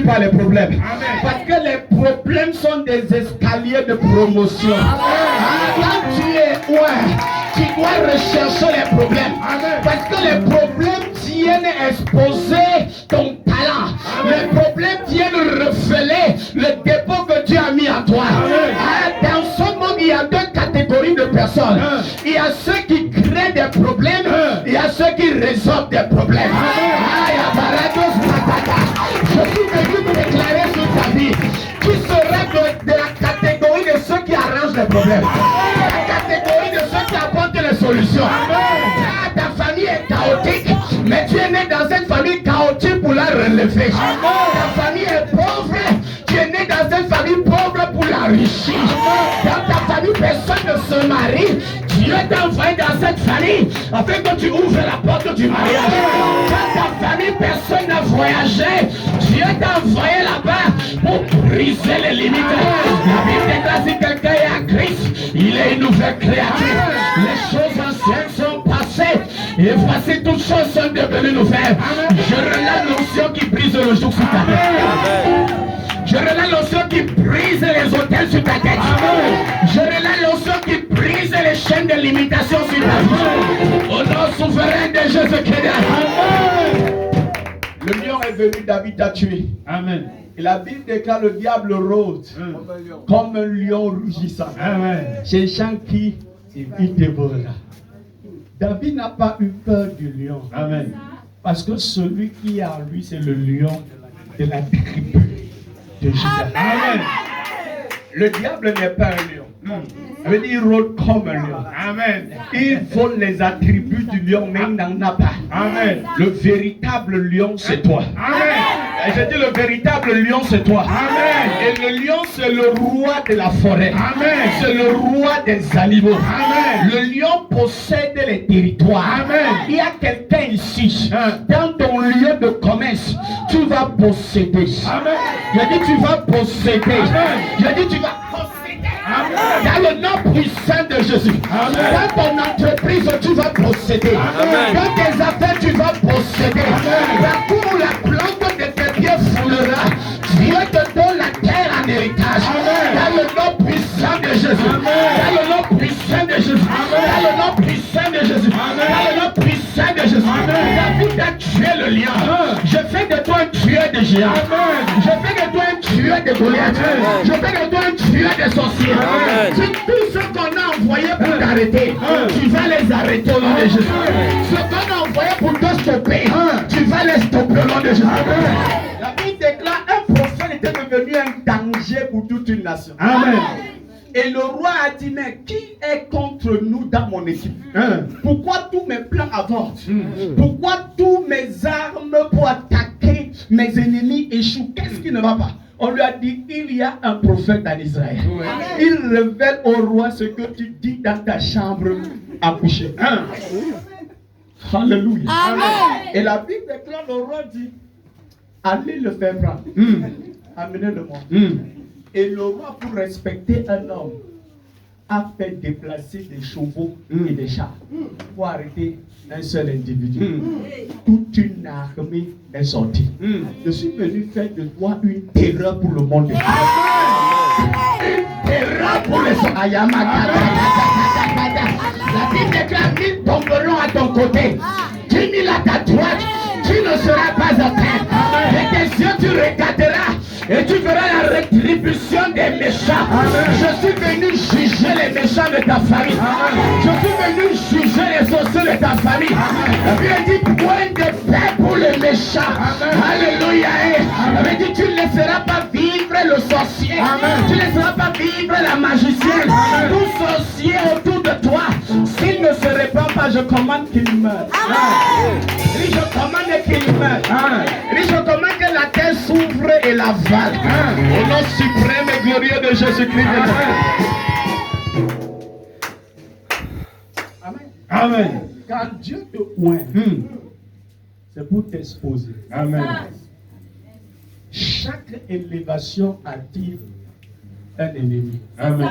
Par les problèmes. Amen. Parce que les problèmes sont des escaliers de promotion. Quand tu es tu dois rechercher les problèmes. Amen. Parce que les problèmes viennent exposer ton talent. Les problèmes viennent refléter le dépôt que Dieu a mis en toi. Dans ce monde, il y a deux catégories de personnes. Il y a ceux qui créent des problèmes. Il y a ceux qui résolvent des problèmes. Je suis venu me déclarer sur ta vie. Tu seras de la catégorie de ceux qui arrangent les problèmes. La catégorie de ceux qui apportent les solutions. Ta famille est chaotique, mais tu es né dans cette famille chaotique pour la relever. Ta famille est pauvre, tu es né dans cette famille pauvre pour l'enrichir. Dans ta famille, personne ne se marie. Dieu t'a envoyé dans cette famille afin que tu ouvres la porte du mariage. Dans ta famille, personne n'a voyagé. Dieu t'a envoyé là-bas pour briser les limites. La Bible déclare si quelqu'un est à Christ, il est une nouvelle créature. Les choses anciennes sont passées et voici toutes choses sont devenues nouvelles. Je relève l'onction qui brise le joug sur ta tête. Je relève l'onction qui brise les hôtels sur ta tête. Je relève l'onction qui brise les chaînes de limitation sur ta vie. Au nom souverain de Jésus-Christ. Le lion est venu, David a tué. Amen. Et la Bible déclare le diable rôde comme un lion rugissant. Cherchant qui il dévorera. David n'a pas eu peur du lion. Amen. Parce que celui qui est en lui, c'est le lion de la tribu de Juda. Amen. Le diable n'est pas un lion. Ça veut dire il rôde comme un lion. Amen. Il vole les attributs du lion, mais il n'en a pas. Amen. Le véritable lion, c'est toi. Amen. Et je dis le véritable lion, c'est toi. Amen. Et le lion, c'est le roi de la forêt. Amen. C'est le roi des animaux. Amen. Le lion possède les territoires. Amen. Il y a quelqu'un ici, dans ton lieu de commerce, tu vas posséder. Amen. Je dis tu vas posséder. Amen. Je dis tu vas posséder. Amen. Dans le nom puissant de Jésus. Amen. Dans ton entreprise, tu vas posséder. Amen. Dans tes affaires, tu vas posséder. La cour, la plante de tes pieds foulera. Dieu te donne la terre en héritage. Dans le nom puissant de Jésus. Dans le nom puissant de Jésus. Dans le nom puissant de Jésus. Dans le nom puissant de Jésus. David a tué le lion. Je fais de toi un tueur de géants. Je fais de toi un tueur de Goliath. Je fais de toi un tueur de sorciers. C'est tout ce qu'on a envoyé pour t'arrêter. Tu vas les arrêter au nom de Jésus. Ce qu'on a envoyé pour te stopper, tu vas les stopper au nom de Jésus. La Bible déclare un prophète était devenu un danger pour toute une nation. Amen. Et le roi a dit, mais qui est contre nous dans mon équipe? Pourquoi tous mes plans avortent? Pourquoi tous mes armes pour attaquer mes ennemis échouent? Qu'est-ce qui ne va pas? On lui a dit, il y a un prophète en Israël. Il révèle au roi ce que tu dis dans ta chambre à coucher. Alléluia. Et la Bible déclare, le roi dit, allez le faire prendre. Amenez-le-moi. Et le roi, pour respecter un homme, a fait déplacer des chevaux et des chars pour arrêter un seul individu. Toute une armée est sortie. Je suis venu faire de toi une terreur pour le monde. Une terreur pour les hommes. La Bible déclare 1000 tomberont à ton côté, 10 000 à ta droite, tu ne seras pas atteint. Et tes yeux tu regarderas et tu verras la rétribution des méchants. Je suis venu juger les méchants de ta famille. Je suis venu juger les sorciers de ta famille. La Bible dit point de paix pour les méchants. Alléluia. La Bible dit tu ne laisseras pas vivre le sorcier. Tu ne laisseras pas vivre la magicienne. Tout sorcier autour de toi, s'il ne se répand pas, je commande qu'il meure. Et je commande qu'il meure. Et je commande que la terre s'ouvre et la vale. Au nom suprême et glorieux de Jésus-Christ. Amen. Amen. Quand Dieu te oint, c'est pour t'exposer. Amen. Chaque élévation attire un ennemi. Amen.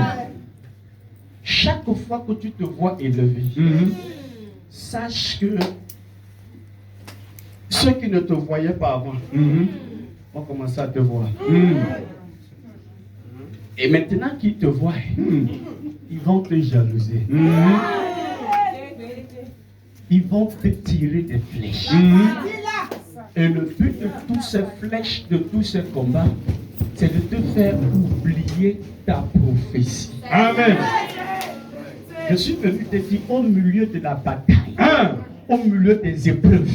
Chaque fois que tu te vois élevé, sache que ceux qui ne te voyaient pas avant vont commencer à te voir. Et maintenant qu'ils te voient, ils vont te jalouser. Ils vont te tirer des flèches. Et le but de toutes ces flèches, de tous ces combats, c'est de te faire oublier ta prophétie. Amen. Je suis venu te dire au milieu de la bataille, au milieu des épreuves,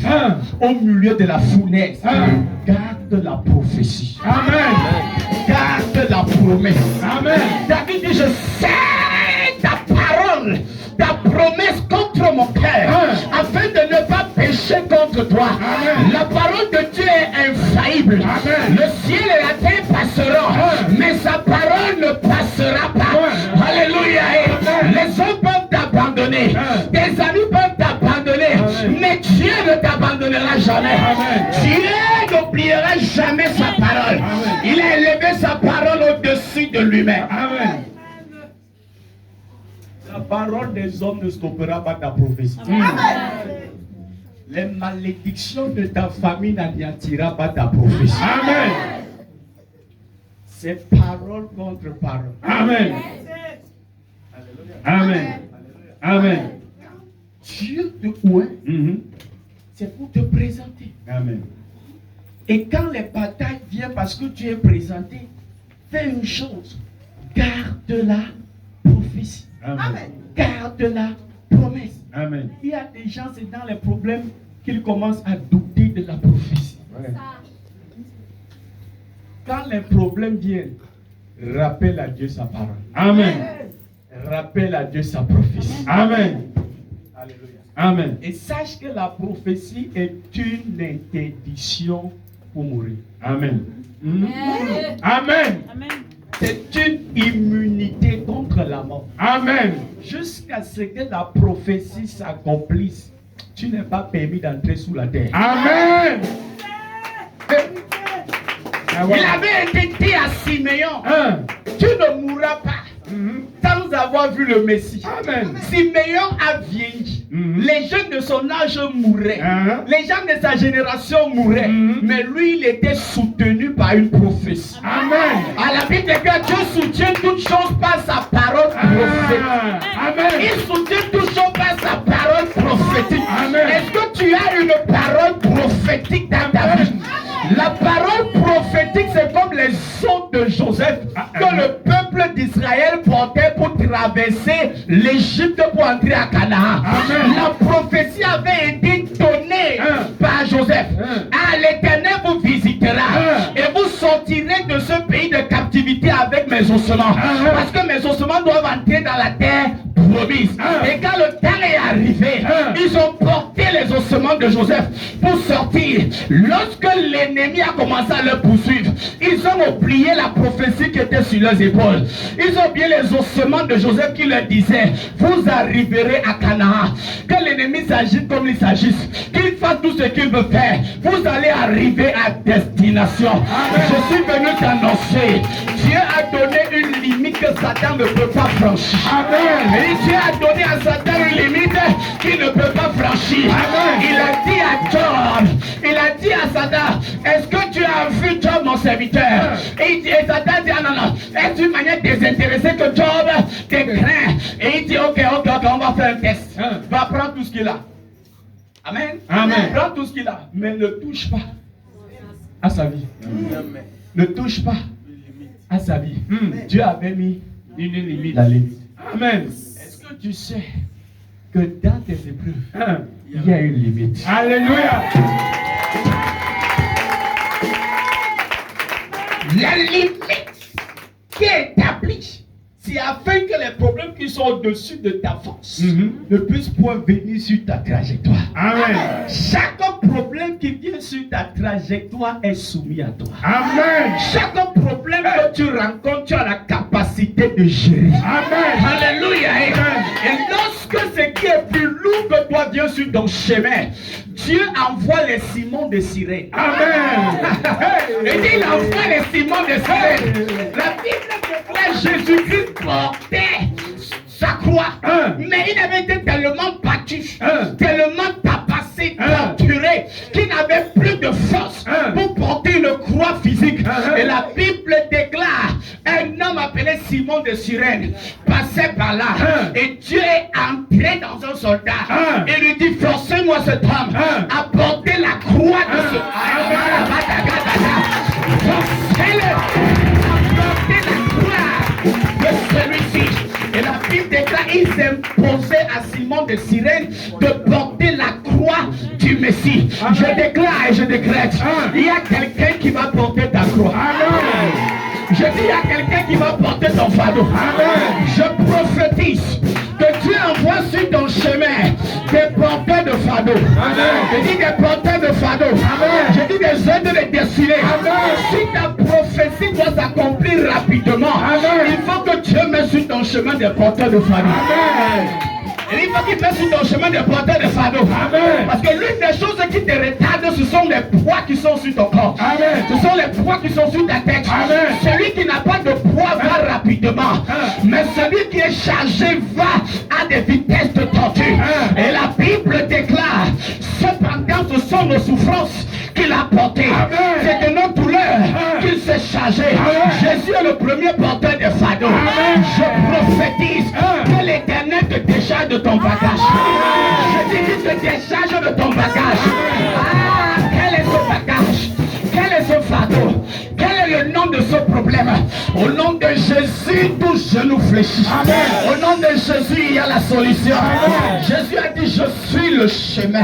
au milieu de la fournaise, garde la prophétie. Amen. Garde la promesse. Amen. David dit, je sais ta parole, ta promesse contre mon cœur, afin de ne pas pécher contre toi. Amen. La parole de Dieu est infaillible. Amen. Le ciel et la terre passeront, mais sa parole ne passera pas. Alléluia. Les hommes peuvent t'abandonner, tes amis peuvent t'abandonner, mais Dieu ne t'abandonnera jamais. Amen. Dieu n'oubliera jamais sa parole. Il a élevé sa parole au-dessus de lui-même. Amen. La parole des hommes ne stoppera pas ta prophétie. Les malédictions de ta famille n'anéantiront pas ta prophétie. Amen. C'est parole contre parole. Amen. Amen. Amen. Dieu te oint, Mhm. c'est pour te présenter. Amen. Et quand les batailles viennent parce que tu es présenté, fais une chose. Garde la prophétie. Amen. Garde la promesse. Amen. Il y a des gens, c'est dans les problèmes qu'ils commencent à douter de la prophétie. Ouais. Quand les problèmes viennent, rappelle à Dieu sa parole. Amen. Rappelle à Dieu sa prophétie. Amen. Alléluia. Amen. Et sache que la prophétie est une interdiction pour mourir. Amen. Amen. C'est une immunité contre la mort. Amen. Jusqu'à ce que la prophétie s'accomplisse, tu n'es pas permis d'entrer sous la terre. Amen. Il avait été dit à Siméon, tu ne mourras pas sans avoir vu le Messie. Amen. Siméon a vieilli. Les jeunes de son âge mouraient. Les gens de sa génération mouraient. Mais lui, il était soutenu par une prophétie. Amen. À la Bible, que Dieu soutient toutes choses par sa parole prophétique. Amen. Il soutient toutes choses par sa parole prophétique. Amen. Est-ce que tu as une parole prophétique dans ta vie? La parole prophétique, c'est comme les sons de Joseph que le peuple d'Israël portait pour traverser l'Égypte pour entrer à Canaan. Amen. La prophétie avait été donnée par Joseph. Ah, l'Éternel vous visitera et vous sortirez de ce pays de captivité avec mes ossements. Parce que mes ossements doivent entrer dans la terre promise. Et quand le temps est arrivé, ils ont porté les ossements de Joseph pour sortir. Lorsque l'ennemi a commencé à le poursuivre, ils ont oublié la prophétie qui était sur leurs épaules. Ils ont oublié les ossements de Joseph qui leur disaient, vous arriverez à Canaan. Que l'ennemi s'agisse comme il s'agisse, qu'il fasse tout ce qu'il veut faire, vous allez arriver à destination. Je suis venu t'annoncer, Dieu a donné une limite que Satan ne peut pas franchir. Et Dieu a donné à Satan une limite qu'il ne peut pas franchir. Il a dit à Job, il a dit à Satan, est-ce que tu as vu Job mon serviteur? Et Satan dit, ah non, non, est-ce une manière désintéressée que Job te craint? Et il dit, ok, on va faire un test. Va prendre tout ce qu'il a. Amen. Amen. Prends tout ce qu'il a, mais ne touche pas à sa vie. Ne touche pas à sa vie. Dieu avait mis une limite. La limite. Amen. Est-ce que tu sais que dans tes épreuves, il y a une limite? Alléluia. La limite qui est établie, c'est afin que les problèmes qui sont au-dessus de ta force ne puissent point venir sur ta trajectoire. Amen. Chaque problème qui vient sur ta trajectoire est soumis à toi. Amen. Chaque problème que tu rencontres, tu as la capacité de gérer. Amen. Alléluia. Et lorsque ce qui est plus lourd que toi vient sur ton chemin, Dieu envoie les Simons de Cyrène. Amen. Et il envoie les Simons de Cyrène. La Bible déclare Jésus-Christ portait sa croix. Mais il avait été tellement battu, tellement tabassé, torturé, qu'il n'avait plus de force pour porter une croix physique. la Bible déclare, un homme appelé Simon de Cyrène passait par là. Et Dieu est entré dans un soldat. Et lui dit, forcez-moi cet homme à porter la croix de ce... Forcez-le à porter la croix de celui-ci. Et la Bible déclare, il s'imposait à Simon de Cyrène de porter la croix du Messie. Je déclare et je décrète, il y a quelqu'un qui va porter ta croix. Je dis, il y a quelqu'un qui va porter ton fardeau. Je prophétise que Dieu envoie sur ton chemin des porteurs de fardeau. Je dis des porteurs de fardeau. Je dis des aides de destinée. Si ta prophétie doit s'accomplir rapidement, il faut que Dieu mette sur ton chemin des porteurs de fardeau. Et il faut qu'il mette sur ton chemin des porteurs de fardeau. Parce que l'une des choses qui te retardent, ce sont les poids qui sont sur ton corps. Ce sont les poids qui sont sur ta tête. Celui qui n'a pas de poids va rapidement. Mais celui qui est chargé va à des vitesses de tortue. Et la Bible déclare, cependant ce sont nos souffrances qu'il a portées. C'est de nos douleurs qu'il s'est chargé. Jésus est le premier porteur de fardeau. Je prophétise que l'Éternel te décharge de ton bagage. Je dis qu'il te décharge de ton bagage. Quel est ce bagage? Quel est ce fardeau? Quel est le nom de ce problème? Au nom de Jésus, tout genou fléchit. Au nom de Jésus, il y a la solution. Jésus a dit, je suis le chemin.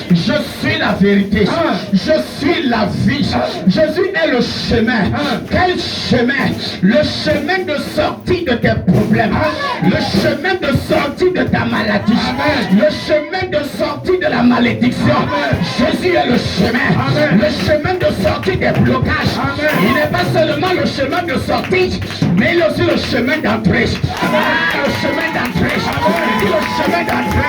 Je suis la vérité. Je suis la vie. Jésus est le chemin. Quel chemin? Le chemin de sortie de tes problèmes. Le chemin de sortie de ta maladie. Le chemin de sortie de la malédiction. Jésus est le chemin. Le chemin de sortie des blocages. Il n'est pas seulement le chemin de sortie, mais il est aussi le chemin d'entrée. Le chemin d'entrée. Le chemin d'entrée.